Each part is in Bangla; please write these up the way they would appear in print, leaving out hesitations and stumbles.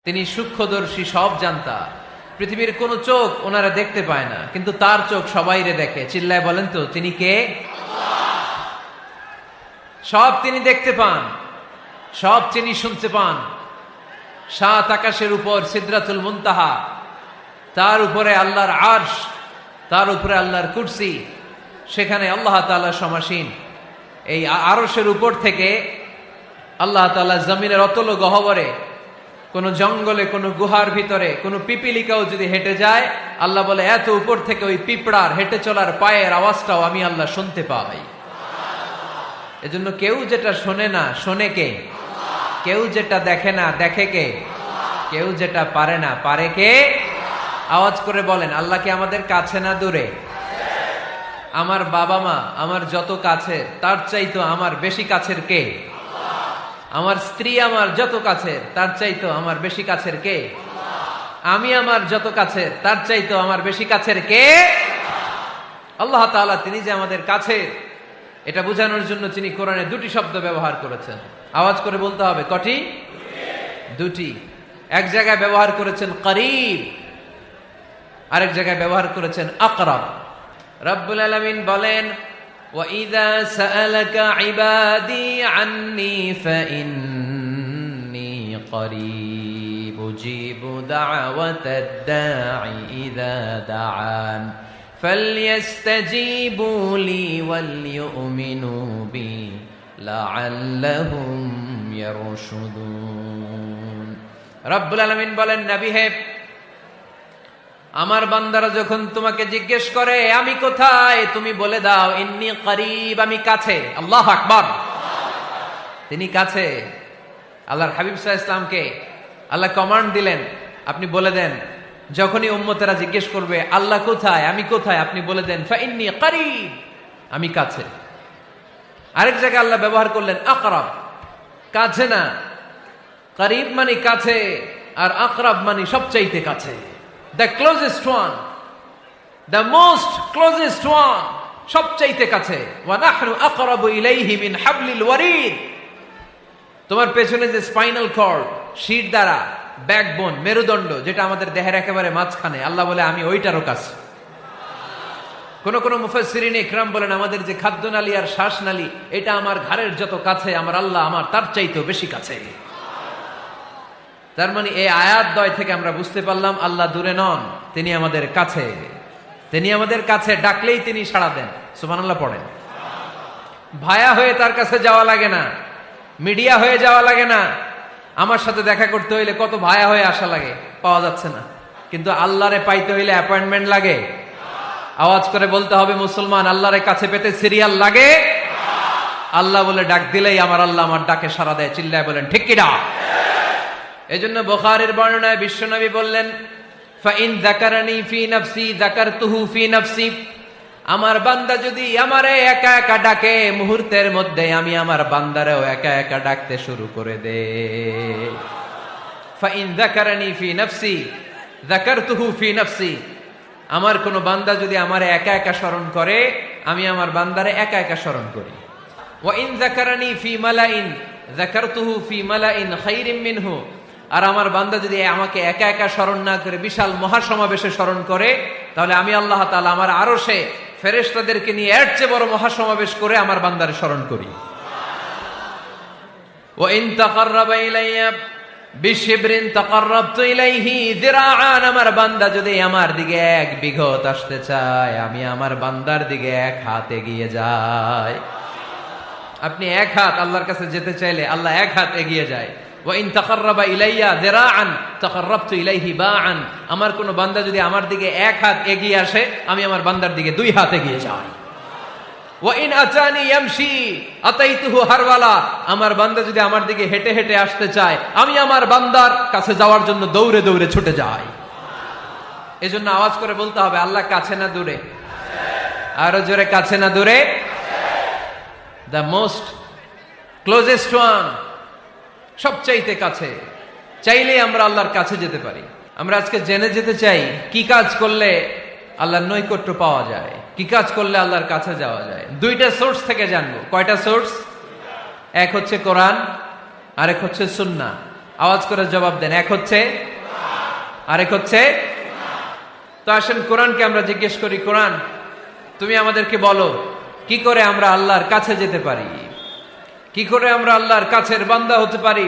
তিনি সূক্ষ্মদর্শী, সব জানতা। পৃথিবীর কোন চোখ ওনারা দেখতে পায় না, কিন্তু তার চোখ সবাইরে দেখে। চিল্লায় বলেন তো তিনি কে? সব তিনি দেখতে পান, সব তিনি শুনতে পান। সাত আকাশের উপর সিদরাতুল মুনতাহা, তার উপরে আল্লাহর আরশ, তার উপরে আল্লাহর কুরসি, সেখানে আল্লাহ তাআলা সমাসীন। এই আরশের উপর থেকে আল্লাহ তাআলা জমিনের অতল গহ্বরে, কোন জঙ্গলে, কোন গুহার ভিতরে কোন পিপিলিকাও যদি হেঁটে যায়, আল্লাহ বলে এত উপর থেকে ওই পিঁপড়ার হেঁটে চলার পায়ের আওয়াজটাও আমি আল্লাহ শুনতে পাই। এজন্য কেউ যেটা শোনে না, শোনে কে? কেউ যেটা দেখে না, দেখে কে? কেউ যেটা পারে না, পারে কে? আওয়াজ করে বলেন, আল্লাহ কি আমাদের কাছে না দূরে? আমার বাবা মা আমার যত কাছে, তার চাইতো আমার বেশি কাছের কে? আমার স্ত্রী আমার যত কাছের, তার চাইতো আমার বেশি কাছের কে? আমি আমার যত কাছের, তার চাইতো আমার বেশি কাছের কে? আল্লাহ তাআলা তিনি যে আমাদের কাছে, এটা বোঝানোর জন্য তিনি কোরআনে দুটি শব্দ ব্যবহার করেছেন। আওয়াজ করে বলতে হবে, কটি? দুটি। এক জায়গায় ব্যবহার করেছেন করিব, আরেক জায়গায় ব্যবহার করেছেন আকরাব। রব্বুল আলামিন বলেন, وَإِذَا سَأَلَكَ عِبَادِي عَنِّي فَإِنِّي قَرِيبٌ أُجِيبُ دَعْوَةَ الدَّاعِ إِذَا دَعَانِ فَلْيَسْتَجِيبُوا لِي وَلْيُؤْمِنُوا بِي لَعَلَّهُمْ يَرْشُدُونَ। রব্বুল আলামিন বলেন, নবী হে, আমার বান্দারা যখন তোমাকে জিজ্ঞেস করে আমি কোথায়, তুমি বলে দাও ইন্নী করিব, আমি কাছে। আল্লাহু আকবার। তিনি কাছে। আল্লাহর হাবিব সাল্লাল্লাহু আলাইহি ওয়াসাল্লামকে আল্লাহ কমান্ড দিলেন, আপনি বলে দেন, যখনই উম্মতেরা জিজ্ঞেস করবে আল্লাহ কোথায়, আমি কোথায়, আপনি বলে দেন ফাইন্নী করিব, আমি কাছে। আরেক জায়গায় আল্লাহ ব্যবহার করলেন আকরাব, কাছে না। করিব মানে কাছে, আর আকরাব মানে সবচাইতে কাছে। The closest one, the most closest one, সবচাইতে কাছে। ওয়া নাহনু আকরাবু ইলাইহি মিন হাবলিল ওয়ারিদ। তোমার পেছনে যে স্পাইনাল কর্ড, শির দ্বারা, ব্যাকবোন, মেরুদণ্ড, যেটা আমাদের দেহের একেবারে মাঝখানে, আল্লাহ বলে আমি ওইটারও কাছে। কোন কোন মুফাসসিরিন ইকরাম বলেন, আমাদের যে খাদ্যনালী আর শ্বাসনালী, এটা আমার ঘাড়ের যত কাছে, আমার আল্লাহ আমার তার চাইতেও বেশি কাছে। তার মানে এই আয়াত দ্বয় থেকে আমরা বুঝতে পারলাম আল্লাহ দূরে নন, তিনি আমাদের কাছে। তিনি আমাদের কাছে, ডাকলেই তিনি সাড়া দেন। সুবহানাল্লাহ পড়েন। ভায়া হয়ে তার কাছে যাওয়া লাগে না, মিডিয়া হয়ে যাওয়া লাগে না। আমার সাথে দেখা করতে হইলে কত ভায়া হয়ে আসা লাগে, পাওয়া যাচ্ছে না। কিন্তু আল্লাহরে পাইতে হইলে অ্যাপয়েন্টমেন্ট লাগে। আওয়াজ করে বলতে হবে মুসলমান, আল্লাহরে কাছে পেতে সিরিয়াল লাগে। আল্লাহ বলে ডাক দিলেই আমার আল্লাহ আমার ডাকে সাড়া দেয়। চিল্লায় বলেন ঠিক কি না? এজন্য বুখারীর বর্ণনায় বিশ্বনবী বললেন, ফাইন যাকারানি ফি নাফসি যাকারতুহু ফি নাফসি। আমার বান্দা যদি আমারে একা একা ডাকে, মুহূর্তের মধ্যে আমি আমার বান্দারেও একা একা ডাকতে শুরু করে দে। ফাইন যাকারানি ফি নাফসি যাকারতুহু ফি নাফসি। আমার কোন বান্দা যদি আমারে একা একা স্মরণ করে, আমি আমার বান্দারে একা একা স্মরণ করি। ওয়া ইন যাকারানি ফি মালাইন যাকারতুহু ফি মালাইন খায়রিম মিনহু। আর আমার বান্দা যদি আমাকে একা একা স্মরণ না করে বিশাল মহাসমাবেশে স্মরণ করে, তাহলে আমি আল্লাহ তাআলা আমার আরশে ফেরেশতাদেরকে নিয়ে এর চেয়ে বড় মহাসমাবেশ করে আমার বান্দারে স্মরণ করি। ওয়া ইন তাকাররাবা ইলাইয়া বিশিবরিন তাকাররাবতু ইলাইহি যিরাআন। আমার বান্দা যদি আমার দিকে এক বিঘত আসতে চায়, আমি আমার বান্দার দিকে এক হাত এগিয়ে যাই। আপনি এক হাত আল্লাহর কাছে যেতে চাইলে আল্লাহ এক হাত এগিয়ে যায়। ওয়াইন তাকাররাবা ইলাইয়া যিরাআন তাকাররাবতু ইলাইহি বাআন। আমার কোন বান্দা যদি আমার দিকে এক হাত এগিয়ে আসে, আমি আমার বান্দার দিকে দুই হাত এগিয়ে যাই। ওয়াইন আতানি ইয়ামশি আতাইতুহু হারওয়ালা। আমার বান্দা যদি আমার দিকে হেঁটে হেঁটে আসতে চায়, আমি আমার বান্দার কাছে যাওয়ার জন্য দৌড়ে দৌড়ে ছুটে যাই। এজন্য আওয়াজ করে বলতে হবে, আল্লাহ কাছে না দূরে? আরো জোরে, কাছে না দূরে? দ্য মোস্ট ক্লোজেস্ট ওয়ান, সবচাইতে কাছে। চাইলে আমরা আল্লাহর কাছে যেতে পারি। আমরা আজকে জেনে যেতে চাই কি কাজ করলে আল্লাহর নৈকট্য পাওয়া যায়, কি কাজ করলে আল্লাহর কাছে যাওয়া যায়। দুইটা সোর্স থেকে জানবো। কয়টা সোর্স? এক হচ্ছে কোরআন, আরেক হচ্ছে সুন্নাহ। আওয়াজ করে জবাব দেন। এক হচ্ছে, আরেক হচ্ছে। তো আসেন কোরআনকে আমরা জিজ্ঞেস করি, কোরআন তুমি আমাদেরকে বলো কি করে আমরা আল্লাহর কাছে যেতে পারি, কি করে আমরা আল্লাহর কাছের বান্দা হতে পারি,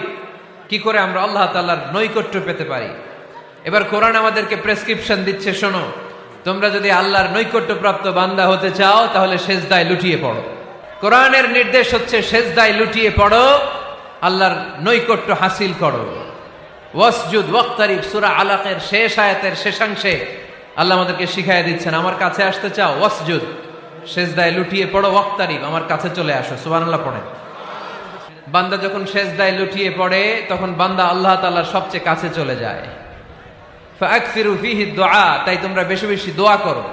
কি করে আমরা আল্লাহ তাআলার নৈকট্য পেতে পারি। এবার কোরআন আমাদেরকে প্রেসক্রিপশন দিচ্ছে, শোনো, তোমরা যদি আল্লাহর নৈকট্য প্রাপ্ত বান্দা হতে চাও তাহলে সিজদায় লুটিয়ে পড়ো। কোরআনের নির্দেশ হচ্ছে সিজদায় লুটিয়ে পড়ো, আল্লাহর নৈকট্য হাসিল করো। ওয়াসজুদ ওয়াক্তারিব, সূরা আলাকের শেষ আয়াতের শেষাংশে আল্লাহ আমাদেরকে শিখাইয়া দিচ্ছেন, আমার কাছে আসতে চাও, ওয়াসজুদ, সিজদায় লুটিয়ে পড়ো, ওয়াক্তারিব, আমার কাছে চলে আসো। সুবহানাল্লাহ পড়েন। বান্দা যখন সিজদায় লুটিয়ে পড়ে তখন বান্দা আল্লাহ তাআলার সবচেয়ে কাছে চলে যায়। ফাকসিরু ফীহি দুআ, তাই তোমরা বেশি বেশি দোয়া করো।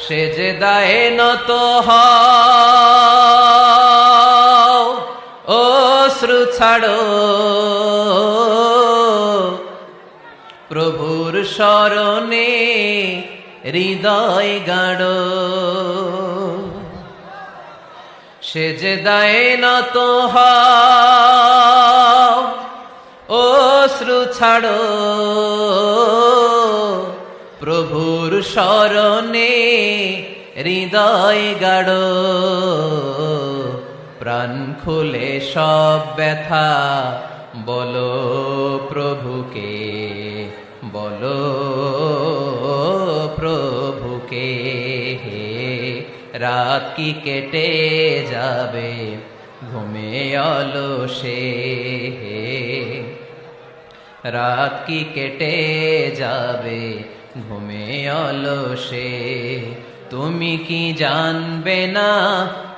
সেজদায়ে নত হও, অশ্রু ছাড়ো, প্রভুর শরণে হৃদয় গাড়ো। সেজদায়ে নত হও, অশ্রু ছাড়ো, প্রভুর শরণে হৃদয় গাড়ো। প্রাণ খুলে সব ব্যথা বলো প্রভুকে, বলো প্রভুকে। রাত কি কেটে যাবে ঘুমে অলসে, রাত কি কেটে যাবে ঘুমে অলসে। তুমি কি জানবে না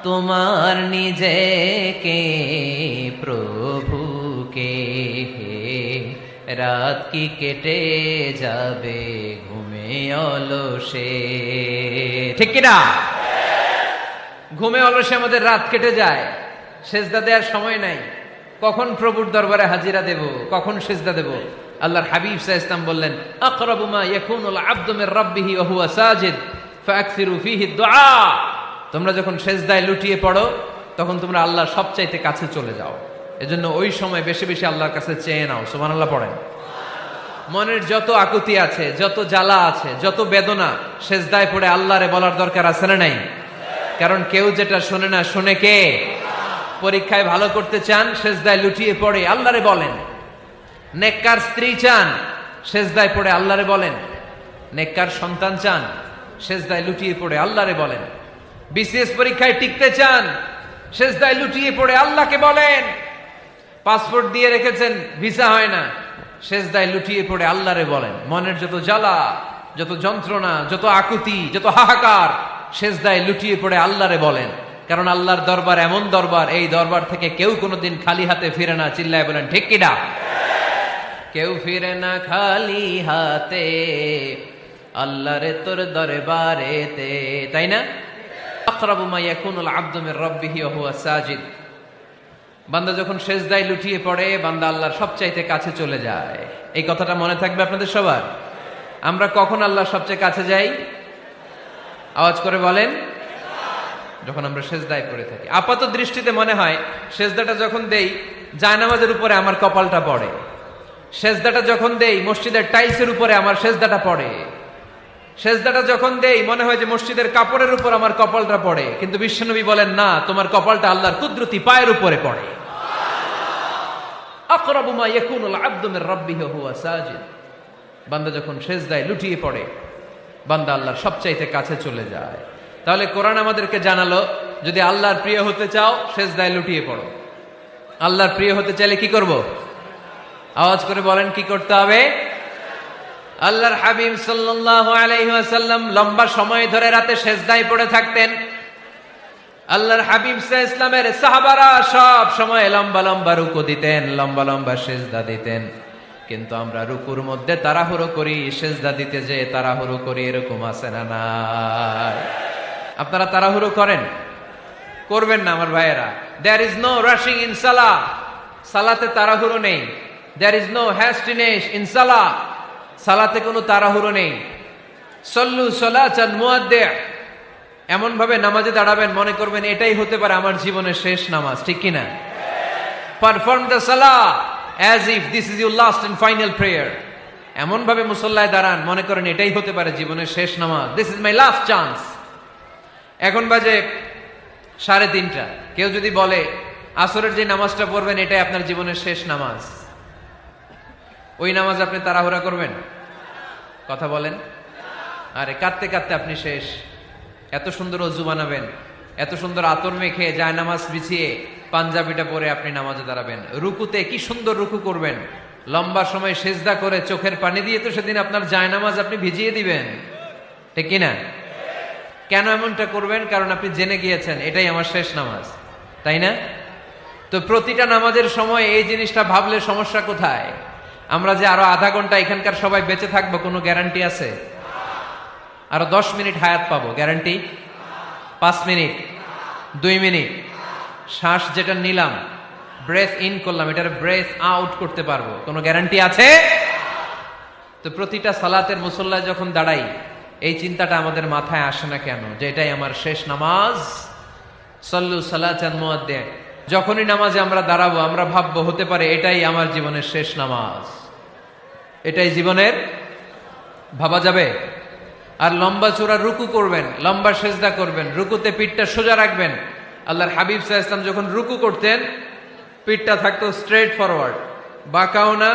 তোমার নিজেকে, প্রভুকে। রাত কি কেটে যাবে ঘুমে অলসে, ঠিক কিনা? ঘুমে অলসে আমাদের রাত কেটে যায়, সেজদা দেওয়ার সময় নাই। কখন প্রভুর দরবারে হাজিরা দেব, কখন সেজদা দেব? আল্লাহর হাবিব সাল্লাল্লাহু আলাইহি ওয়াসাল্লাম বললেন, আকরাবু মা ইয়াকুনুল আবদু মির রাব্বিহি ওয়া হুয়া সাজিদ ফাকসিরু ফীহি দুআ। তোমরা যখন সেজদায় লুটিয়ে পড়ো তখন তোমরা আল্লাহর সবচাইতে কাছে চলে যাও। এজন্য ওই সময় বেশি বেশি আল্লাহর কাছে চেয়ে নাও। সুবহানাল্লাহ পড়েন। মনের যত আকুতি আছে, যত জ্বালা আছে, যত বেদনা, সেজদায় পড়ে আল্লাহরে বলার দরকার আছে না নাই? কারণ কেউ যেটা শোনে না, শোনে কে? পরীক্ষায় ভালো করতে চান, সেজদায় লুটিয়ে পড়ে আল্লাহরে বলেন। নেককার স্ত্রী চান, সেজদায় পড়ে আল্লাহরে বলেন। নেককার সন্তান চান, সেজদায় লুটিয়ে পড়ে আল্লাহরে বলেন। বিসিএস পরীক্ষায় টিকতে চান, সেজদায় লুটিয়ে পড়ে আল্লাহকে বলেন। পাসপোর্ট দিয়ে রেখেছেন, ভিসা হয় না, সেজদায় লুটিয়ে পড়ে আল্লাহরে বলেন। মনের যত জ্বালা, যত যন্ত্রণা, যত আকুতি, যত হাহাকার, সেজদায় লুটিয়ে পড়ে আল্লাহরে বলেন। কারণ আল্লাহর দরবার এমন দরবার, এই দরবার থেকে কেউ কোনোদিন খালি হাতে ফিরে না। চিল্লায় বলেন ঠিক কিনা? কেউ ফিরে না খালি হাতে আল্লাহরে তোর দরবারেতে, তাই না? আকরাবু মা ইয়াকুনুল আবদু মির রাব্বিহি ওয়া হুয়া সাজিদ। বান্দা যখন সেজদায় লুটিয়ে পড়ে, বান্দা আল্লাহর সবচাইতে কাছে চলে যায়। এই কথাটা মনে থাকবে আপনাদের সবার। আমরা কখন আল্লাহর সবচেয়ে কাছে যাই? আওয়াজ করে বলেন। যখন আমরা সেজদায় পড়ে থাকি। আপাত দৃষ্টিতে মনে হয় সেজদাটা যখন দেই জায়নামাজের উপরে আমার কপালটা পড়ে, সেজদাটা যখন দেই মসজিদের টাইলসের উপরে আমার সেজদাটা পড়ে, সেজদাটা যখন দেই মনে হয় যে মসজিদের কাপড়ের উপর আমার কপালটা পড়ে। কিন্তু বিশ্বনবী বলেন, না, তোমার কপালটা আল্লাহর কুদরতি পায়ের উপরে পড়ে। আকরাবু মা ইয়াকুনুল আবদু মির রাব্বিহি ওয়া হুয়া সাজিদ। বান্দা যখন সেজদায় লুটিয়ে পড়ে, বান্দা আল্লাহর সবচাইতে কাছে চলে যায়। তাহলে কোরআন আমাদেরকে জানালো, যদি আল্লাহর প্রিয় হতে চাও সেজদায় লুটিয়ে পড়ো। আল্লাহর প্রিয় হতে চাইলে কি করব? আওয়াজ করে বলেন, কি করতে হবে? আল্লাহর হাবিব সাল্লাল্লাহু আলাইহি ওয়াসাল্লাম লম্বা সময় ধরে রাতে সেজদায় পড়ে থাকতেন। আল্লাহর হাবিব সাল্লাল্লাহু আলাইহি ওয়াসাল্লামের সাহাবারা সব সময় লম্বা লম্বা রুকু দিতেন, লম্বা লম্বা সেজদা দিতেন। কিন্তু আমরা রুকুর মধ্যে তাড়াহুড়ো করি, সেজদা দিতে যে তাড়াহুড়ো করি, এরকম আছে না নাই? আপনারা তাড়াহুড়ো করেন? করবেন না আমার ভাইয়েরা। There is no rushing in সালাহ। সালাতে তাড়াহুড়ো নেই। There is no hastiness in সালাহ। সালাতে কোনো তাড়াহুড়ো নেই। সল্লু সালাতান মুআদ্দি'। এমন ভাবে নামাজে দাঁড়াবেন মনে করবেন এটাই হতে পারে আমার জীবনের শেষ নামাজ, ঠিক কিনা? পারফর্ম দ্য সালাহ as if this is your last and final prayer. এমন ভাবে মুসল্লায় দাঁড়ান মনে করেন এটাই হতে পারে জীবনের শেষ নামাজ, this is my last chance. এখন বাজে 3:30। কেউ যদি বলে আসরের যে নামাজটা পড়বেন এটাই আপনার জীবনের শেষ নামাজ, ওই নামাজ আপনি তাড়াহুড়া করবেন? কথা বলেন। আরে কাঁদতে কাঁদতে আপনি শেষ। এত সুন্দর অজু বানাবেন, এত সুন্দর আতর মেখে যায় নামাজ বিছিয়ে পাঞ্জাবিটা পরে আপনি নামাজে দাঁড়াবেন। রুকুতে কি সুন্দর রুকু করবেন, লম্বা সময় সেজদা করে চোখের পানি দিয়ে তো সেদিন আপনার যায় নামাজ আপনি ভিজিয়ে দিবেন, ঠিক কিনা? কেন এমনটা করবেন? কারণ আপনি জেনে গিয়েছেন এটাই আমার শেষ নামাজ, তাই না? তো প্রতিটা নামাজের সময় এই জিনিসটা ভাবলে সমস্যা কোথায়? আমরা যে আরো আধা ঘন্টা এখানকার সবাই বেঁচে থাকবো কোনো গ্যারান্টি আছে? আরো 10 মিনিট হায়াত পাবো, গ্যারান্টি? 5 মিনিট, 2 মিনিট, শ্বাস যেটা নিলাম, ব্রেথ ইন করলাম, এটার ব্রেথ আউট করতে পারবো, কোনো গ্যারান্টি আছে? তো প্রতিটা সালাতের মুসল্লায় যখন দাঁড়াই এই চিন্তাটা আমাদের মাথায় আসে না কেন যে এটাই আমার শেষ নামাজ? সল্লু সালাতান মুআদ্দিন। যখনই নামাজে আমরা দাঁড়াবো আমরা ভাববো হতে পারে এটাই আমার জীবনের শেষ নামাজ, এটাই জীবনের, ভাবা যাবে? আর লম্বা চূড়া রুকু করবেন, লম্বা সেজদা করবেন, রুকুতে পিঠটা সোজা রাখবেন। আল্লাহর হাবিব সাল্লাল্লাহু আলাইহি ওয়াসাল্লাম যখন রুকু করতেন পিঠটা থাকতো স্ট্রেট ফরওয়ার্ড, বাঁকাও না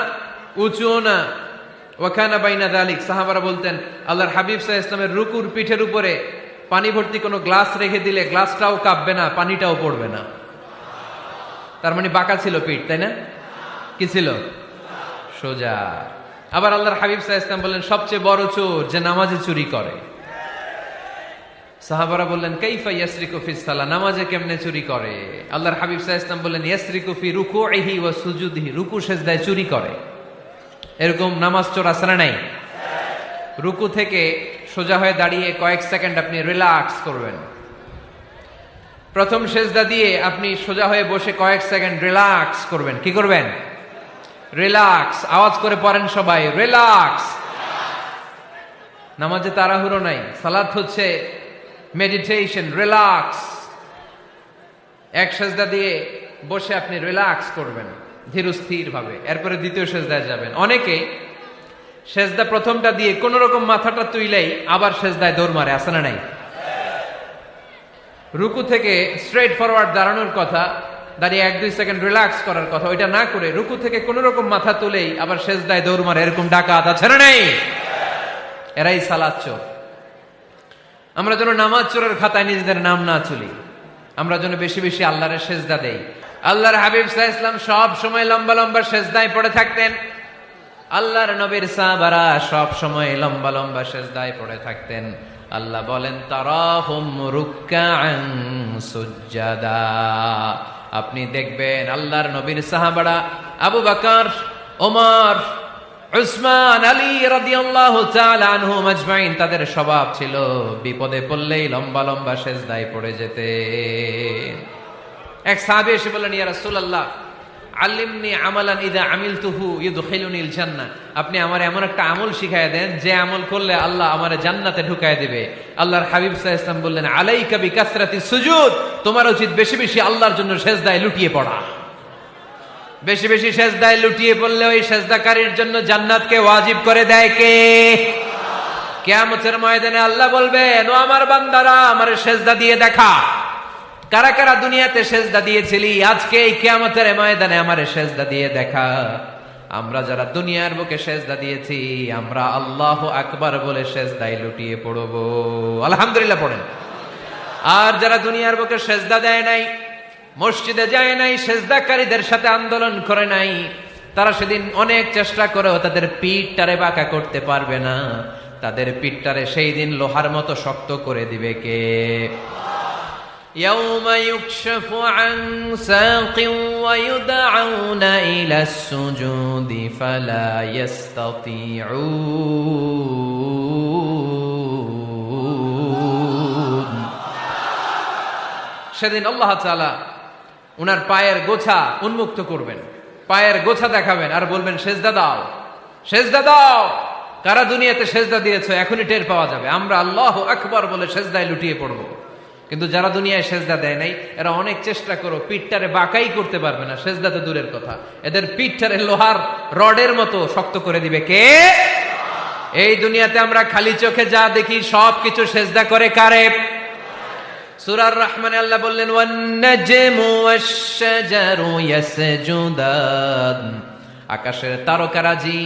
উঁচুও না, ওয়াকানা বাইনা যালিক। সাহাবারা বলতেন আল্লাহর হাবিব সাল্লাল্লাহু আলাইহি ওয়াসাল্লামের রুকুর পিঠের উপরে পানি ভর্তি কোনো গ্লাস রেখে দিলে গ্লাসটাও কাঁপবে না, পানিটাও পড়বে না। তার মানে বাঁকা ছিল পিঠ, তাই না? কি ছিল? সোজা। আবার আল্লাহর হাবিব সাল্লাল্লাহু আলাইহি ওয়াসাল্লাম বললেন সবচেয়ে বড় চোর যে নামাজে চুরি করে। সাহাবারা বললেন কাইফা ইয়াসরিকু ফিস সালাহ, নামাজে কেমনে চুরি করে? আল্লাহর হাবিব সাল্লাল্লাহু আলাইহি ওয়াসাল্লাম বললেন ইয়াসরিকু ফি রুকুইহি ওয়া সুজুদিহি, রুকু সেজদায় চুরি করে। এরকম নামাজ চোর আছে না নাই? রুকু থেকে সোজা হয়ে দাঁড়িয়ে কয়েক সেকেন্ড আপনি রিল্যাক্স করবেন। প্রথম সেজদা দিয়ে আপনি সোজা হয়ে বসে কয়েক সেকেন্ড রিল্যাক্স করবেন। কি করবেন? রিল্যাক্স। আওয়াজ করে পড়েন সবাই, রিল্যাক্স। নামাজে তাড়াহুড়ো নাই, সালাত হচ্ছে মেডিটেশন, রিল্যাক্স। এক সেজদা দিয়ে বসে আপনি রিল্যাক্স করবেন ধীরস্থির ভাবে, এরপরে দ্বিতীয় সেজদায় যাবেন। অনেকে সেজদা প্রথমটা দিয়ে কোন রকম মাথাটা তুইলেই আবার সেজদায় দৌড় মারে, আছে না নাই? রুকু থেকে স্ট্রেট ফরওয়ার্ড দাঁড়ানোর কথা, দাঁড়িয়ে 1-2 সেকেন্ড রিল্যাক্স করার কথা, ওইটা না করে রুকু থেকে কোন রকম মাথা তুলেই আবার সেজদায় দৌড় মারে, এরকম ডাকাত আছে না নাই? এরাই সালাত চোর। আমরা যেন নামাজ চোরের খাতায় নিজেদের নাম না তুলি, আমরা যেন বেশি বেশি আল্লাহর সেজদা দেই। আল্লাহর হাবিব সাল্লাল্লাহু আলাইহি ওয়াসাল্লাম সব সময় লম্বা লম্বা সেজদায় পড়ে থাকতেন। আল্লাহর নবীর সাহাবারা সব সময় লম্বা লম্বা সেজদায় পড়ে থাকতেন। আল্লাহ বলেন তারাহুম রুকআন সুজদা। আপনি দেখবেন আল্লাহর নবীর সাহাবারা আবু বকর, ওমর, উসমান, আলী রাদিয়াল্লাহু তাআলা আনহুম আজমাইন, তাদের স্বভাব ছিল বিপদে পড়লেই লম্বা লম্বা সেজদায় পড়ে যেতেন। এক সাহাবী এসে বললেন ইয়া রাসূলুল্লাহ আল্লিমনি আমালান ইযা আমিলতুহু ইউদখিলুনিল জান্নাহ, আপনি আমার এমন একটা আমল শিখায় দেন যে আমল করলে আল্লাহ আমারে জান্নাতে ঢুকায় দিবে। আল্লাহর হাবিব সাল্লাল্লাহু আলাইহি ওয়াসাল্লাম বললেন আলাইকা বিকাসরাতিস সুজুদ, তোমার উচিত বেশি বেশি আল্লাহর জন্য সেজদায় লুটিয়ে পড়া। বেশি বেশি সেজদায় লুটিয়ে পড়লে ওই সেজদাকারীর জন্য জান্নাতকে ওয়াজিব করে দেয় কে? কিয়ামতের ময়দানে আল্লাহ বলবেন ও আমার বান্দারা আমারে সেজদা দিয়ে দেখা, কারা কারা দুনিয়াতে সেজদা দিয়েছিলি, আজকে এই কিয়ামতের ময়দানে আমারে সেজদা দিয়ে দেখা। আমরা যারা দুনিয়ার বুকে সেজদা দিয়েছি আমরা আল্লাহু আকবার বলে সেজদায় লুটিয়ে পড়ব, আলহামদুলিল্লাহ পড়েন। আর যারা দুনিয়ার বুকে সেজদা দেয় নাই, মসজিদে যায় নাই, সেজদাকারীদের সাথে আন্দোলন করে নাই, তারা সেদিন অনেক চেষ্টা করেও তাদের পিঠটারে বাঁকা করতে পারবে না। তাদের পিঠটারে সেই দিন লোহার মতো শক্ত করে দিবে কে? يوم يكشف عن ساق ويدعون إلى السجود فلا يستطيعون। সেদিন আল্লাহ তাআলা উনার পায়ের গোছা উন্মুক্ত করবেন, পায়ের গোছা দেখাবেন আর বলবেন সেজদা দাও, সেজদা দাও। কারা দুনিয়াতে সেজদা দিয়েছো এখনই টের পাওয়া যাবে। আমরা আল্লাহু আকবার বলে সেজদায় লুটিয়ে পড়ব। কিন্তু যারা দুনিয়ায় সেজদা দেয় নাই এরা অনেক চেষ্টা করো পিঠটারে বাঁকাই করতে পারবে না, সেজদা তো দূরের কথা, এদের পিঠটারে লোহার রডের মতো শক্ত করে দিবে কে? এই দুনিয়াতে আমরা খালি চোখে যা দেখি সব কিছু সেজদা করে কারে? সূরার রহমানে আল্লাহ বললেন ওয়ান নাজমু ওয়াশ-শাজারু ইয়াসজুদান, আকাশের তারকারাজি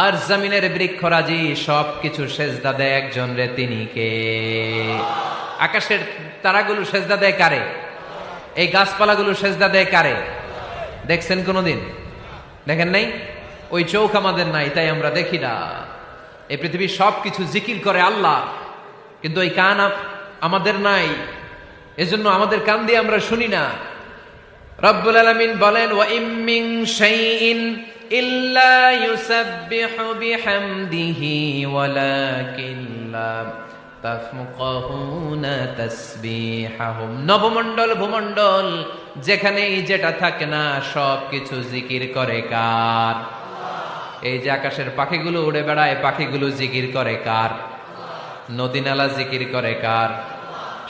আর জমিনের বৃক্ষরাজি সব কিছু সেজদা দেয় একজন রে, তিনি কে? আকাশের তারাগুলো সেজদা দেয় কারে? এই গাছপালাগুলো সেজদা দেয় কারে? দেখছেন কোনদিন? দেখেন নাই? ওই চোখ আমাদের নাই, তাই আমরা দেখি না। এই পৃথিবীর সব কিছু জিকির করে আল্লাহ, কিন্তু ওই কান আমাদের নাই, এজন্য আমাদের কান দিয়ে আমরা শুনি না। রব্বুল আলামিন বলেন ওয়া ইম মিন শাইইন ইল্লা ইউসাব্বিহু বিহামদিহি ওয়ালাকিন লা তাফকাহুনা তাসবিহাহুম। নবমণ্ডল ভূমণ্ডল যেখানেই যেটা থাকে না সব কিছু জিকির করে কার? এই যে আকাশের পাখিগুলো উড়ে বেড়ায়, পাখিগুলো জিকির করে কার? নদী নালা জিকির করে কার?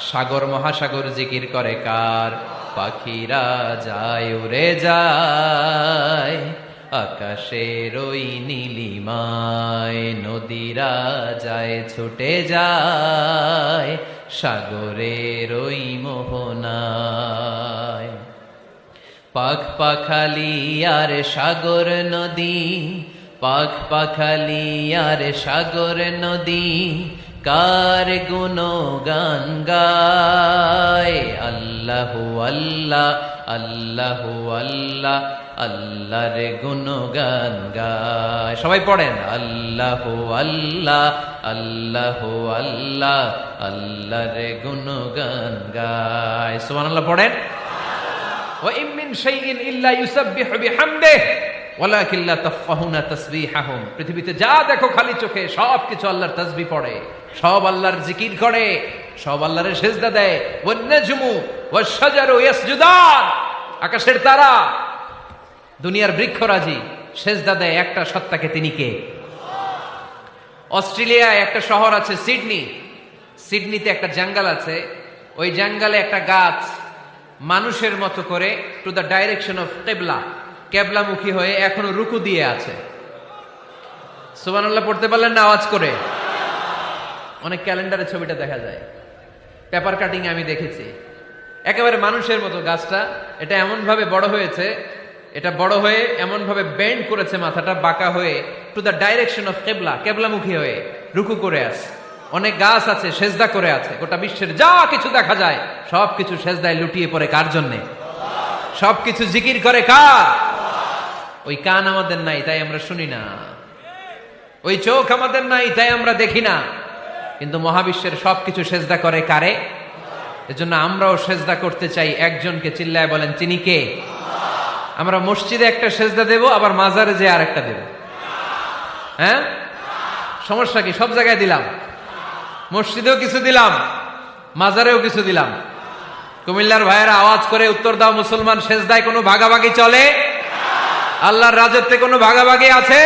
সাগর মহাসাগর জিকির করে কার? পাখিরা যায় উড়ে যায় আকাশের ওই নীলিমায়, নদীরা যায় ছুটে যায় সাগরের ওই মোহনায়। পাখ পাখালি আর সাগর নদী, পাখ পাখালি আর সাগর নদী কার গুণগান গায়? আল্লাহু আল্লাহ আল্লাহু আল্লাহ আল্লাহর গুণগান গায়। সবাই পড়েন আল্লাহু আল্লাহ আল্লাহু আল্লাহ আল্লাহর গুণগান গায়। সুবহানাল্লাহ পড়েন। ওয়া ইম মিন শাইইন ইল্লা ইউসাব্বিহু বিহামদিহি ওয়ালাকিন লা তাফকাহুনা তাসবিহাহুম। পৃথিবীতে যা দেখো খালি চোখে সব কিছু আল্লাহর তাসবিহ পড়ে, সব আল্লাহর জিকির করে, সব আল্লাহর সেজদা দেয়। ওয়ান নাজমু ওয়াশ-শাজারু ইয়াসজুদান, আকাশের তারা দুনিয়ার বৃক্ষরাজি সেজদা দেয় একটা সত্তাকে, তিনি কে? অস্ট্রেলিয়ায় একটা শহর আছে সিডনি, সিডনিতে একটা জঙ্গল আছে, ওই জঙ্গলে একটা গাছ মানুষের মতো করে টু দ্য ডাইরেকশন অফ কিবলা, কেবলামুখী হয়ে এখনো রুকু দিয়ে আছে। সুবহানাল্লাহ পড়তে পারলেন না আওয়াজ করে? অনেক ক্যালেন্ডারে ছবিটা দেখা যায়, পেপার কাটিং আমি দেখেছি। একেবারে মানুষের মতো গাছটা, এটা এমন ভাবে বড় হয়েছে, এটা বড় হয়ে এমন ভাবে বেন্ড করেছে মাথাটা বাঁকা হয়ে টু দ্য ডাইরেকশন অফ কিবলা, কেবলামুখী হয়ে রুকু করে আছে। অনেক গাছ আছে সেজদা করে আছে। গোটা বিশ্বের যা কিছু দেখা যায় সব কিছু সেজদায় লুটিয়ে পড়ে কার জন্যে? সব কিছু জিকির করে কার? ওই কান আমাদের নাই, তাই আমরা শুনি না। ওই চোখ আমাদের নাই, তাই আমরা দেখি না। কিন্তু মহাবিশ্বের সবকিছু সেজদা করে কারে? এজন্য আমরাও সেজদা করতে চাই একজনকে। চিল্লায় বলেন তিনি কে? আমরা মসজিদে একটা সেজদা দেব, আবার মাজারে যে আরেকটা দেব। হ্যাঁ, সমস্যা কি? সব জায়গায় দিলাম, মসজিদেও কিছু দিলাম, মাজারেও কিছু দিলাম। কুমিল্লার ভাইয়েরা আওয়াজ করে উত্তর দাও, মুসলমান সেজদায় কোনো ভাগাভাগি চলে? আল্লাহর রাজত্বে কোনো ভাগাভাগি আছে?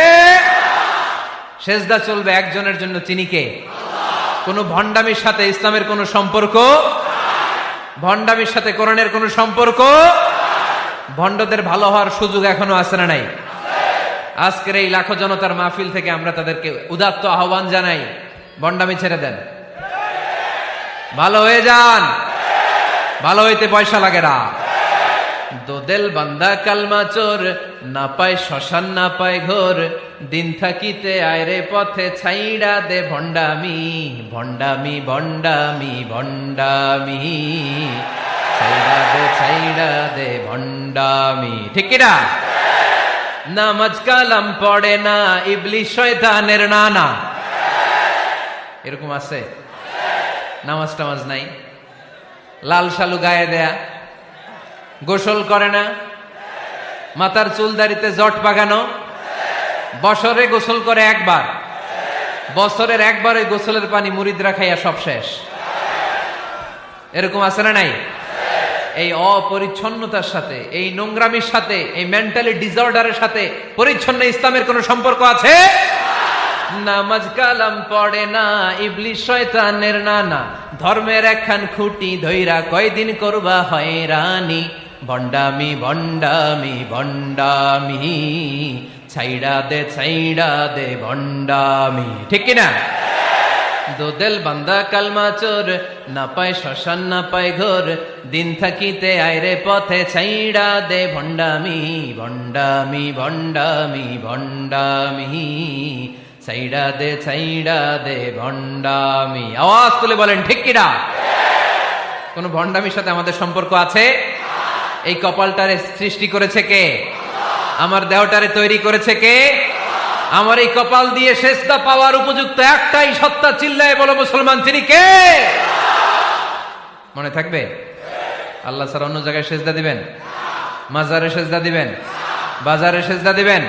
সেজদা চলবে একজনের জন্য, তিনি কে? কোন ভণ্ডামির সাথে ইসলামের কোন সম্পর্ক, ভণ্ডামির সাথে কোরআনের কোন সম্পর্ক। ভণ্ডদের ভালো হওয়ার সুযোগ এখনো আছে না নাই? আজকের এই লাখো জনতার মাহফিল থেকে আমরা তাদেরকে উদাত্ত আহ্বান জানাই, ভণ্ডামি ছেড়ে দেন, ভালো হয়ে যান। ভালো হইতে পয়সা লাগে না। দোদেল বান্দা কালমা চোর, না পায় শ্মশান না পায় ঘোর, দিন থাকিতে আয়রে পথে ছাইড়া দে ভণ্ডামি, ভণ্ডামি ভণ্ডামি ভণ্ডামি, ছাইড়া দে ভণ্ডামি। ঠিক কিনা? নামাজ কালাম পড়ে না, ইবলিশ শয়তানের নানা। এরকম আছে? নামাজ টামাজ নাই, লাল শালু গায়ে দেয়া, গোসল করে না, মাথার চুল দাড়িতে জট পাকানো, বছরে গোসল করে একবার, বছরের একবার ওই গোসলের পানি মুরিদরা খাইয়া সব শেষ। এরকম আছে না নাই? এই অপরিচ্ছন্নতার সাথে, এই নোংরামির সাথে, এই মেন্টালি ডিসঅর্ডারের সাথে পরিচ্ছন্ন ইসলামের কোন সম্পর্ক আছে? নামাজ কালাম পড়ে না, ইবলিস শয়তানের নানা, ধর্মের একখান খুঁটি ধইরা কয়দিন করবা হয়রানি, ভণ্ডামি ভণ্ডামি ভণ্ডামি, ছাইড়া দে ভণ্ডামি। ঠিক কিনা? দোদেল বান্দা কালমা চোর, না পায় শ্মশান না পায় ঘোর, দিন থাকিতে আইরে পথে ছাইড়া দে ভণ্ডামি ভণ্ডামি ভণ্ডামি ভণ্ডামি, ছাইড়া দে ভণ্ডামি। আওয়াজ তুলে বলেন ঠিক কিনা? কোন ভণ্ডামির সাথে আমাদের সম্পর্ক আছে? এই কপালটারে সৃষ্টি করেছে কে? আমার দেহটারে তৈরি করেছে কে? আমার এই কপাল দিয়ে সেজদা পাওয়ার উপযুক্ত একটাই সত্তা, চিল্লায় বলো মুসলমান, তিনি কে? মনে থাকবে? আল্লাহ ছাড়া অন্য জায়গায় সেজদা দিবেন? মাজারে সেজদা দিবেন? বাজারে সেজদা দিবেন?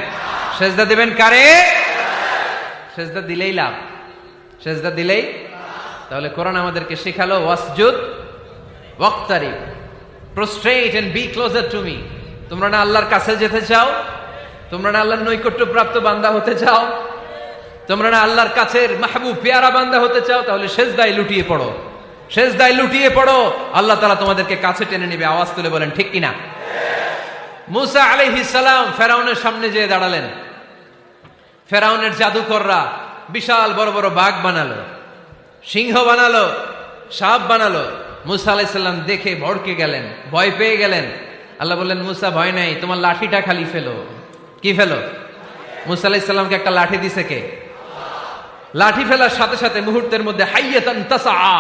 সেজদা দিবেন কারে? সেজদা দিলেই লাভ, সেজদা দিলেই। তাহলে কোরআন আমাদেরকে শেখালো ওয়াসজুদ ওয়াক্তারিব, prostrate and be closer to me. তোমরা না আল্লাহর কাছে যেতে চাও? তোমরা না আল্লাহর নৈকট্য প্রাপ্ত বান্দা হতে চাও? তোমরা না আল্লাহর কাছের মাহবুব পেয়ারা বান্দা হতে চাও? তাহলে সেজদায় লুটিয়ে পড়ো, সেজদায় লুটিয়ে পড়ো, আল্লাহ তাআলা তোমাদেরকে কাছে টেনে নেবে। আওয়াজ তুলে বলেন ঠিক কিনা? মুসা আলাইহিস সালাম ফেরাউনের সামনে যেয়ে দাঁড়ালেন। ফেরাউনের জাদুকররা বিশাল বড় বড় বাঘ বানালো, সিংহ বানালো, সাপ বানালো। মুসা আলাইহিস সালাম দেখে ভড়কে গেলেন, ভয় পেয়ে গেলেন। আল্লাহ বললেন, মুসা ভয় নাই, তোমার লাঠিটা খালি ফেলো। কি ফেলো? মুসা আলাইহিস সালামকে একটা লাঠি দিছে কে? লাঠি ফেলার সাথে সাথে মুহূর্তের মধ্যে হাইয়াতান তাসআ,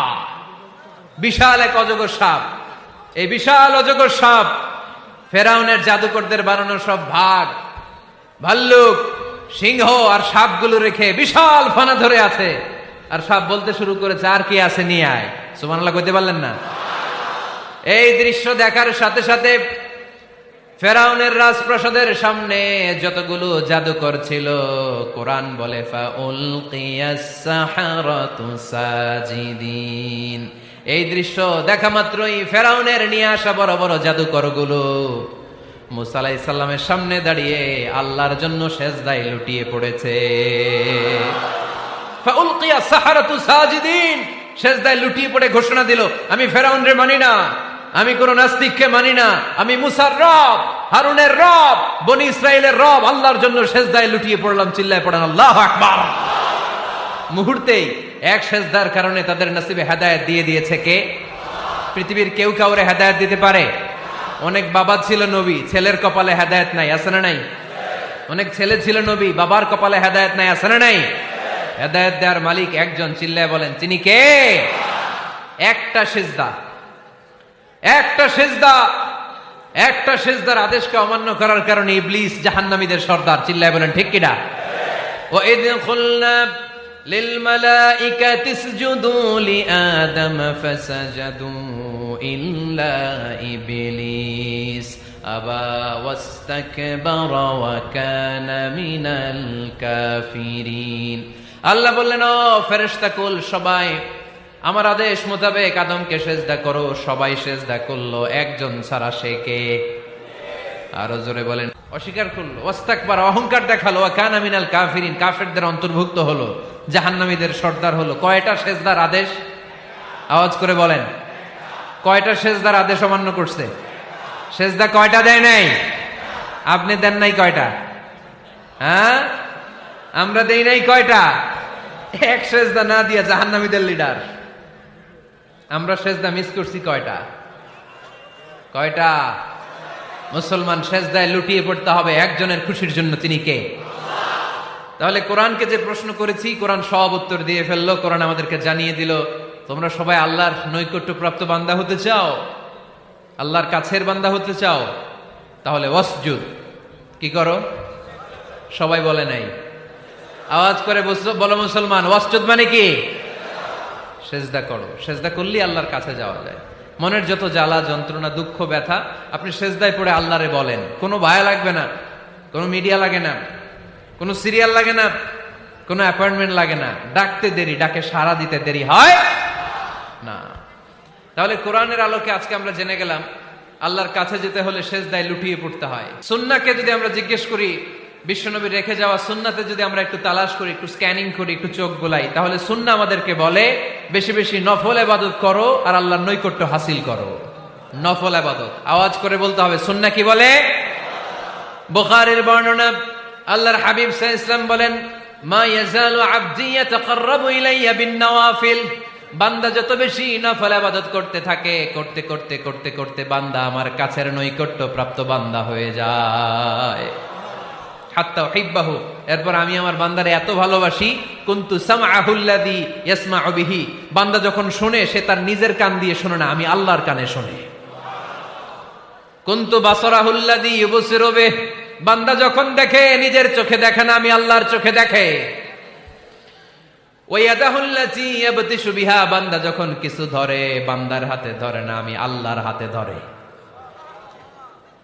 বিশাল এক অজগর সাপ। এই বিশাল অজগর সাপ ফেরাউনের জাদুকরদের বানানো সব ভাগ, ভাল্লুক, সিংহ আর সাপগুলো রেখে বিশাল ফানা ধরে আছে। আর সাপ বলতে শুরু করেছে, আর কি আছে নিয়ে আয়। সুবহানাল্লাহ কইতে পারলেন না? এই দৃশ্য দেখার সাথে সাথে ফেরাউনের রাজপ্রাসাদের সামনে যতগুলো জাদুকর ছিল, কোরআন বলে ফাউলকিয়াস সাহারাতু সাজিদিন। এই দৃশ্য দেখা মাত্রই ফেরাউনের নিয়ে আসা বড় বড় জাদুকরগুলো মুসা আলাইহিস সালামের সামনে দাঁড়িয়ে আল্লাহর জন্য সেজদায় লুটিয়ে পড়েছে। ফাউলকিয়াস সাহারাতু সাজিদিন, সেজদায় লুটিয়ে পড়ে ঘোষণা দিল, আমি ফেরাউনরে মানি না, আমি কোন নাস্তিককে মানি না, আমি মুসার রব, হারুনের রব, বনি ইসরাইলের রব, আল্লাহর জন্য সেজদায় লুটিয়ে পড়লাম। চিল্লায় পড়েন আল্লাহু আকবার। মুহূর্তেই এক সেজদার কারণে তাদের নসিবে হেদায়েত দিয়ে দিয়েছে কে? পৃথিবীর কেউ কাউরে হেদায়েত দিতে পারে? অনেক বাবা ছিল নবী, ছেলের কপালে হেদায়েত নাই, আছে না নাই? অনেক ছেলে ছিল নবী, বাবার কপালে হেদায়েত নাই, আছে না নাই? হেদায়েত দেওয়ার মালিক একজন, চিল্লায় বলেন তিনি কে? একটা সিজদা, একটা সিজদা, একটা সিজদার আদেশকে অমান্য করার কারণে ইবলিস জাহান্নামীদের সর্দার। চিল্লায় বলেন ঠিক কিনা? ওয়া ইয কুলনা লিল মালাইকাতি ইসজুদু লিআদম ফাসাজাদু ইল্লা ইবলিস আবা ওয়াস্তাকবারা ওয়া কানা মিনাল কাফিরিন। আল্লাহ বললেন, ও ফেরেশতা কুল সবাই আমার আদেশ মোতাবেক আদমকে সেজদা করো। সবাই সেজদা করলো, একজন ছাড়া, সে কে? আরো জোরে বলেন। অস্বীকার করলো, ওয়াস্তাকবার, অহংকার দেখালো, ওয়া কানা মিনাল কাফিরিন, কাফেরদের অন্তর্ভুক্ত হলো, জাহান্নামীদের সর্দার হলো। কয়টা সেজদার আদেশ? আওয়াজ করে বলেন, কয়টা সেজদার আদেশ অমান্য করছে? সেজদা কয়টা দেয় নাই? আপনি দেন নাই কয়টা? হ্যাঁ, আমরা দেই নাই কয়টা? এক সেজদা না দিয়া জাহান্নামীদের লিডার। আমরা সেজদা মিস করছি কয়টা? কয়টা? মুসলমান সেজদায় লুটিয়ে পড়তে হবে একজনের খুশির জন্য, তিনি কে? তাহলে কোরআনকে যে প্রশ্ন করেছি, কোরআন সব উত্তর দিয়ে ফেললো। কোরআন আমাদেরকে জানিয়ে দিল, তোমরা সবাই আল্লাহর নৈকট্য প্রাপ্ত বান্দা হতে চাও, আল্লাহর কাছের বান্দা হতে চাও, তাহলে ওয়াসজুদ কি করো? সবাই বলে নাই, আওয়াজ করে বলো মুসলমান, ওয়াসজুদ মানে কি? সেজদা করো। সেজদা করলেই আল্লাহর কাছে যাওয়া যায়। মনের যত জ্বালা যন্ত্রণা দুঃখ ব্যথা আপনি সেজদায় পড়ে আল্লাহরে বলেন। কোনো ভায়া লাগবে না, কোনো মিডিয়া লাগে না, কোনো সিরিয়াল লাগে না, কোনো অ্যাপয়েন্টমেন্ট লাগে না। ডাকতে দেরি, ডাকে সাড়া দিতে দেরি হয় না। তাহলে কোরআনের আলোকে আজকে আমরা জেনে গেলাম আল্লাহর কাছে যেতে হলে সেজদায় লুটিয়ে পড়তে হয়। সুন্নাহকে যদি আমরা জিজ্ঞেস করি বিশ্বনবী রেখে যাওয়া সুন্নাতে যদি আমরা একটু তালাশ করি, একটু স্ক্যানিং করি, একটু চোখ গোলাই, তাহলে সুন্নাহ আমাদেরকে বলে বেশি বেশি নফল ইবাদত করো আর আল্লাহর নৈকট্য হাসিল করো। নফল ইবাদত আওয়াজ করে বলতে হবে। সুন্নাহ কি বলে? বুখারীর বর্ণনা, আল্লাহর হাবিব সাল্লাল্লাহু আলাইহি ওয়াসাল্লাম বলেন, মা ইয়াজালু আবদি ইয়াতাকাররাবু ইলাইয়া বিন-নওয়াফিল, বান্দা যত বেশি নফল ইবাদত করতে থাকে, করতে করতে করতে করতে বান্দা আমার কাছের নৈকট্য প্রাপ্ত বান্দা হয়ে যায়। হাত্তা উহিব্বাহু, এরপর আমি আমার বান্দারে এত ভালোবাসি, কুনতু সামআহুল্লাযী ইয়াসমাউ বিহি, বান্দা যখন শুনে সে তার নিজের কান দিয়ে শুনে না, আমি আল্লাহর কানে শুনে। কুনতু বাসারাহুল্লাযী ইউবসিরু বিহি, বান্দা যখন দেখে নিজের চোখে দেখে না, আমি আল্লাহর চোখে দেখে। ওয়ায়াদাহুল্লাতী ইয়াবতিশু বিহা, বান্দা যখন কিছু ধরে বান্দার হাতে ধরে না, আমি আল্লাহর হাতে ধরে।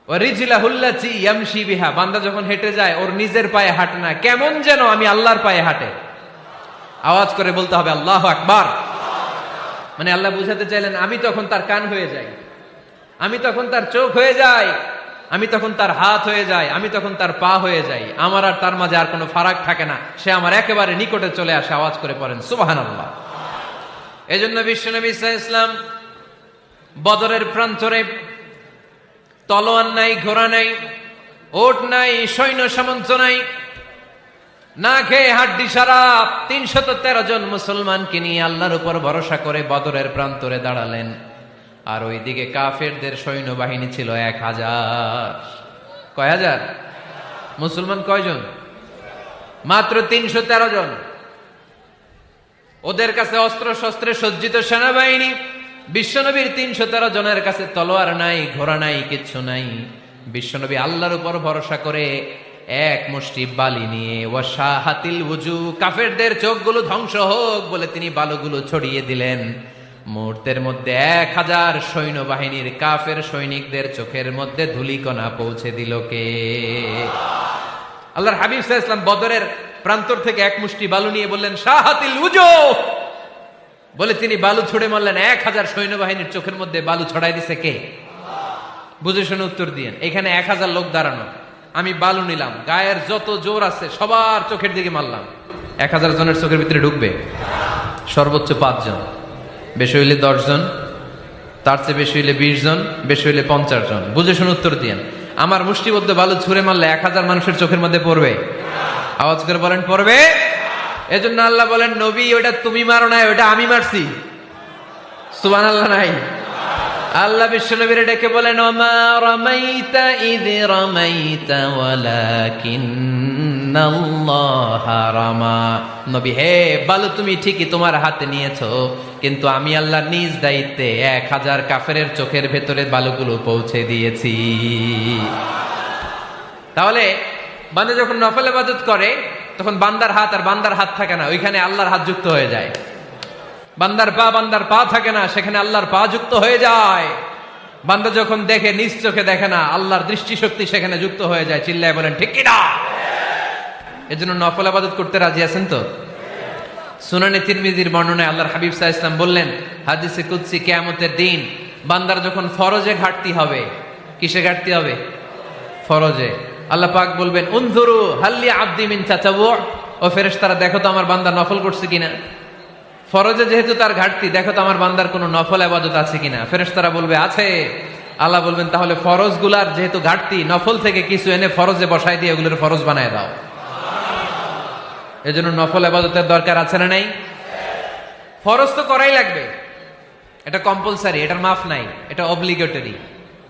ওয়ারিজলাহুল্লাতী ইয়ামশি বিহা, বান্দা যখন হেঁটে যায় ওর নিজের পায়ে হাঁটে না, কেমন যেন আমি আল্লাহর পায়ে হাঁটে। আওয়াজ করে বলতে হবে আল্লাহু আকবার। মানে আল্লাহ বুঝাতে চাইলেন আমি তখন তার কান হয়ে যাই, আমি তখন তার চোখ হয়ে যাই, আমি তখন তার হাত হয়ে যাই, আমি তখন তার পা হয়ে যাই, আমার আর তার মাঝে আর কোনো ফারাক থাকে না, সে আমার একেবারে নিকটে চলে আসে। আওয়াজ করে পড়েন সুবহানাল্লাহ। এজন্য বিশ্বনবী সাল্লাল্লাহু আলাইহি ওয়াসাল্লাম বদরের প্রান্তরে তলোয়ার নাই, ঘোড়া নাই, ওট নাই, সৈন্য সামন্ত নাই, না খেয়ে হাড্ডি সারা ৩১৩ জন মুসলমানকে নিয়ে আল্লাহর উপর ভরসা করে বদরের প্রান্তরে দাঁড়ালেন। আর ওইদিকে কাফেরদের সৈন্যবাহিনী ছিল ১,০০০। কয় হাজার? মুসলমান কয়জন? মাত্র ৩১৩ জন। ওদের কাছে অস্ত্র শস্ত্রে সজ্জিত সেনাবাহিনী। বিশ্বনবীর ৩১৩ জনের কাছে তলোয়ার নাই, ঘোড়া নাই, কিচ্ছু নাই। বিশ্বনবী আল্লাহর উপর ভরসা করে এক মুষ্টি বালি নিয়ে, ওয়াশাহাতিল ওযু, কাফেরদের চোখগুলো ধ্বংস হোক বলে তিনি বালুগুলো ছড়িয়ে দিলেন। মুহূর্তের মধ্যে ১,০০০ সৈন্যবাহিনীর কাফের সৈনিকদের চোখের মধ্যে ধূলিকণা পৌঁছে দিল কে? আল্লাহর হাবিব সাল্লাল্লাহু আলাইহি ওয়াসাল্লাম বদরের প্রান্তর থেকে এক মুষ্টি বালু নিয়ে বললেন শাহাতিল ওযু, বলে তিনি বালু ছুড়ে মারলেন। ১,০০০ সৈন্যবাহিনীর চোখের মধ্যে বালু ছড়াই দিছে কে? বুঝে শুনে উত্তর দিয়েন। এখানে ১,০০০ লোক দাঁড়ানো, আমি বালু নিলাম, গায়ের যত জোর আছে সবার চোখের দিকে মারলাম। ১,০০০ জনের চোখের ভিতরে ঢুকবে? সর্বোচ্চ ৫ জন, বেশি হইলে ১০ জন, তার চেয়ে বেশি হইলে ২০ জন, বেশি হইলে ৫০ জন। বুঝে শুনে উত্তর দিয়েন। আমার মুষ্টিবদ্ধ বালু ছুঁড়ে মারলে ১,০০০ মানুষের চোখের মধ্যে পড়বে? আওয়াজ করে বলেন পড়বে। এজন্য আল্লাহ বলেন নবী ওটা তুমি মারো নাই, ওটা আমি মারছি। সুবহানাল্লাহ নাই? আল্লাহ বিশ্বনবীর ডেকে বলেন ওমা রামাইতা ইয রামাইতা ওয়ালাকিন্নাল্লাহা রামা। নবী হে, বালু তুমি ঠিকই তোমার হাতে নিয়েছো, কিন্তু আমি আল্লাহ নিজ দায়িত্বে ১,০০০ কাফেরের চোখের ভেতরে বালুগুলো পৌঁছে দিয়েছি। তাহলে বান্দা যখন নফল ইবাদত করে তখন বান্দার হাত আর বান্দার হাত থাকে না, ওইখানে আল্লাহর হাত যুক্ত হয়ে যায়। বান্দার পা থাকে না, সেখানে আল্লাহর পা যুক্ত হয়ে যায়। বান্দা যখন দেখে নিজ চোখে দেখে না, আল্লাহর দৃষ্টিশক্তি সেখানে যুক্ত হয়ে যায়। চিল্লায় বলেন ঠিক কিনা? এজন্য নফল ইবাদত করতে রাজি আছেন তো? সুনানে তিরমিজির বর্ণনায় আল্লাহর হাবিব সাল্লাল্লাহু আলাইহি ওয়াসাল্লাম বললেন, হাদিসে কুদসি, কিয়ামতের দিন বান্দার যখন ফরজে ঘাটতি হবে, কিসে ঘাটতি হবে? ফরজে। আল্লাহ পাক বলবেন উনজুরু হাল্লি আবদি মিন তাতাওয়ু, ও ফেরেশতারা দেখো তো আমার বান্দা নফল করছে কিনা। ফরজে যেহেতু তার ঘাটতি, দেখো তো আমার বান্দার কোনো নফল ইবাদত আছে কিনা। ফেরেশতারা বলবে আছে। আল্লাহ বলবেন তাহলে ফরজগুলার যেহেতু ঘাটতি, নফল থেকে কিছু এনে ফরজে বসাই দিয়ে ওগুলোর ফরজ বানায় দাও। এজন্য নফল ইবাদতের দরকার আছে না নাই? ফরজ তো করাই লাগবে, এটা কম্পালসারি, এটার মাফ নাই, এটা অব্লিগেটরি।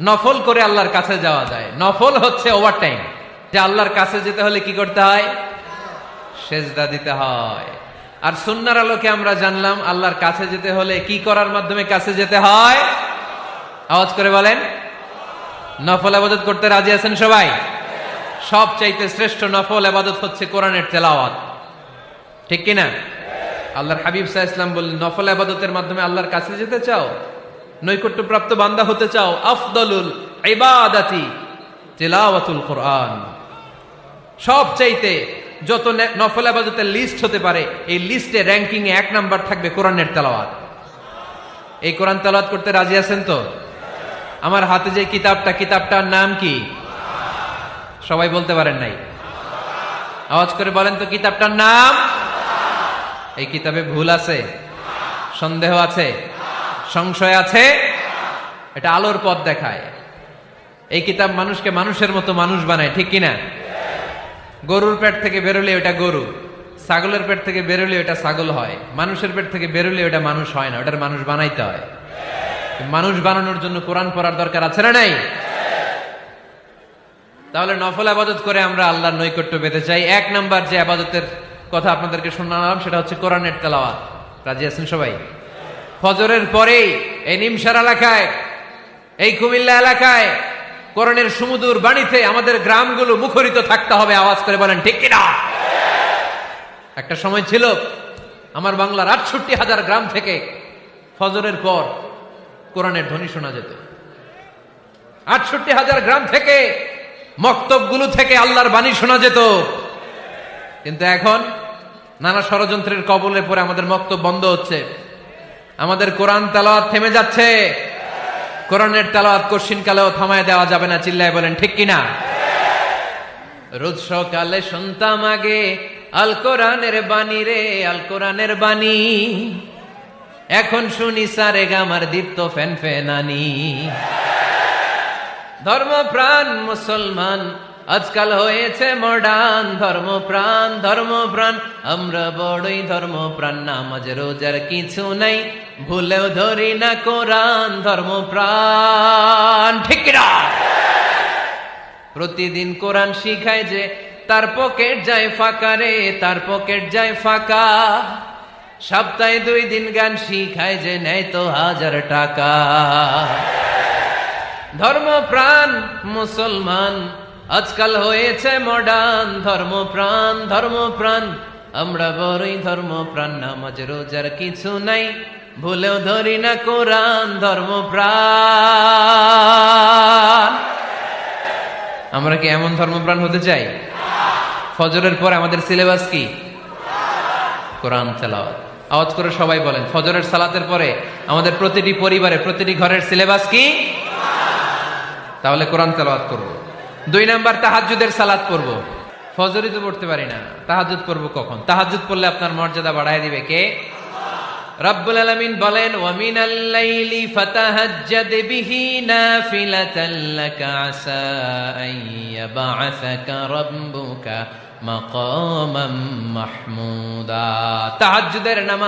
নফল করে আল্লাহর কাছে যাওয়া যায়। নফল হচ্ছে ওভারটাইম, যে আল্লাহর কাছে যেতে হলে কি করতে হয়? সেজদা দিতে হয়। আর সুন্নাহর আলোকে আমরা জানলাম আল্লাহর কাছে যেতে হলে কি করার মাধ্যমে কাছে যেতে হয়? আওয়াজ করে বলেন নফল ইবাদত করতে রাজি আছেন সবাই? সবচাইতে শ্রেষ্ঠ নফল ইবাদত হচ্ছে কোরআনের তেলাওয়াত, ঠিক কিনা? আল্লাহর হাবিব সাল্লাল্লাহু আলাইহি ওয়াসাল্লাম বললেন নফল ইবাদতের মাধ্যমে আল্লাহর কাছে যেতে চাও, নৈকট্যপ্রাপ্ত বান্দা হতে চাও, আফদলুল ইবাদাতি তিলাওয়াতুল কোরআন। সবচাইতে যত নফল ইবাদতের লিস্ট হতে পারে, এই লিস্টে র্যাঙ্কিং এ ১ নাম্বার থাকবে কোরআনের তেলাওয়াত। এই কোরআন তেলাওয়াত করতে রাজি আছেন তো? আমার হাতে যে কিতাবটার নাম কি? সবাই বলতে পারেন নাই? আওয়াজ করে বলেন তো কিতাবটার নাম? এই কিতাবে ভুল আছে, সন্দেহ আছে, সংশয় আছে? এটা আলোর পথ দেখায়। এই কিতাব মানুষকে মানুষের মতো মানুষ বানায়, ঠিক কিনা? গরুর পেট থেকে বেরোলে ওটা গরু, ছাগলের পেট থেকে বেরোলে ওটা ছাগল হয়, মানুষের পেট থেকে বেরোলে ওটা মানুষ হয় না, ওটার মানুষ বানাইতে হয়। মানুষ বানানোর জন্য কোরআন পড়ার দরকার আছে না নাই? তাহলে নফল আবাদত করে আমরা আল্লাহর নৈকট্য পেতে চাই। এক নাম্বার যে আবাদতের কথা আপনাদেরকে শোনালাম সেটা হচ্ছে কোরআনের তেলাওয়াত। রাজি আছেন সবাই? ফজরের পরেই এই নিমসার এলাকায়, এই কুমিল্লা এলাকায় কোরআনের সুমধুর বাণীতে আমাদের গ্রামগুলো মুখরিত থাকতে হবে। আওয়াজ করে বলেন ঠিক কিনা? একটা সময় ছিল আমার বাংলার ৬৮,০০০ গ্রাম থেকে ফজরের পর কোরআনের ধ্বনি শোনা যেত। ৬৮,০০০ গ্রাম থেকে মক্তবগুলো থেকে আল্লাহর বাণী শোনা যেত। কিন্তু এখন নানা ষড়যন্ত্রের কবলে পড়ে আমাদের মক্তব বন্ধ হচ্ছে, আমাদের কোরআন তেলাওয়াত থেমে যাচ্ছে। কোরআনের তেলাওয়াত কশিন কালেও থামায় দেওয়া যাবে না। চিল্লায় বলেন ঠিক কিনা? রোজ সকালে শুনতাম আগে আল কোরআনের বাণী রে, আল কোরআনের বাণী। এখন শুনি সারে গামার দীপ্ত ফ্যান ফ্যানানি। ধর্মপ্রাণ মুসলমান আজকাল হয়েছে মডার্ন। ধর্মপ্রাণ ধর্মপ্রাণ আমরা বড়ই ধর্মপ্রাণ। নামাজ রোজার কিছু নাই, ভুলেও ধরি না কোরআন। ধর্মপ্রাণ ঠিক কিনা? প্রতিদিন কোরআন শিখায় যে তার পকেট যায় ফাঁকা রে, তার পকেট যায় ফাঁকা। সপ্তাহে 2 দিন গান শিখায় যে নেয় তো 1000 টাকা। ধর্মপ্রাণ মুসলমান আজকাল হয়েছে মডার্ন। ধর্মপ্রাণ ধর্মপ্রাণ আমরা বড়ই ধর্মপ্রাণ। নামাজ রোজার কিছু নাই, ভুলেও ধরি না কোরআন। ধর্মপ্রাণ। আমরা কি এমন ধর্মপ্রাণ হতে চাই? ফজরের পর আমাদের সিলেবাস কি? কোরআন তেলাওয়াত। আওয়াজ করে সবাই বলেন, ফজরের সালাতের পরে আমাদের প্রতিটি পরিবারে, প্রতিটি ঘরের সিলেবাস কি? তাহলে কোরআন তেলাওয়াত করব। 2 নাম্বার তাহাজ্জুদের সালাত পড়ব। ফজরই তো পড়তে পারি না, তাহাজ্জুদ পড়ব কখন? তাহাজ্জুদ পড়লে আপনার মর্যাদা বাড়ায় দিবে কে? রব্বুল আলামিন বলেন, ওয়া মিনাল লাইলি ফাতাহাজ্জাদ বিহি নাফিলাতান লাকা আসা আন ইয়াবআসাকা রাব্বুকা মাকামান মাহমুদা। তাহাজ্জুদের নামাজ